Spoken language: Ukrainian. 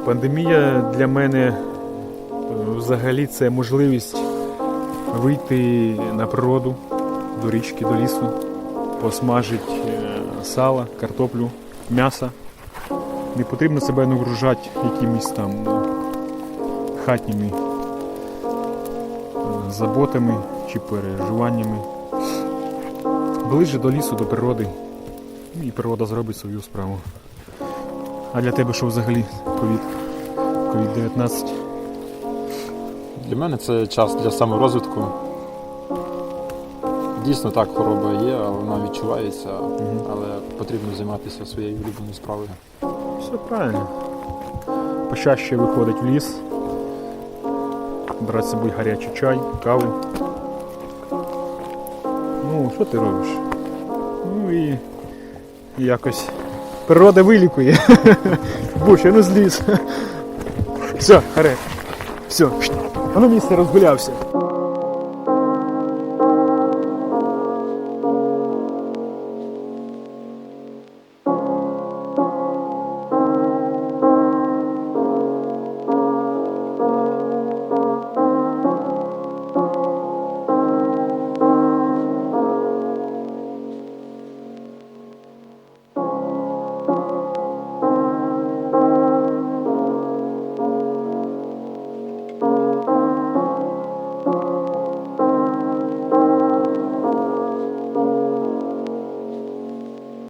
Пандемія для мене взагалі це можливість вийти на природу, до річки, до лісу, посмажити сало, картоплю, м'ясо. Не потрібно себе нагружати якимись там хатніми заботами чи переживаннями. Ближче до лісу, до природи, і природа зробить свою справу. А для тебе що взагалі COVID-19? Для мене це час для саморозвитку. Дійсно так, хвороба є, але вона відчувається, але потрібно займатися своєю улюбленою справою. Все правильно. Почаще виходить в ліс, брати з собою гарячий чай, каву. Ну, що ти робиш? Ну і якось природа вилікує. Боже, ну зліз. Все, харе. Все, а ну місце розгулявся.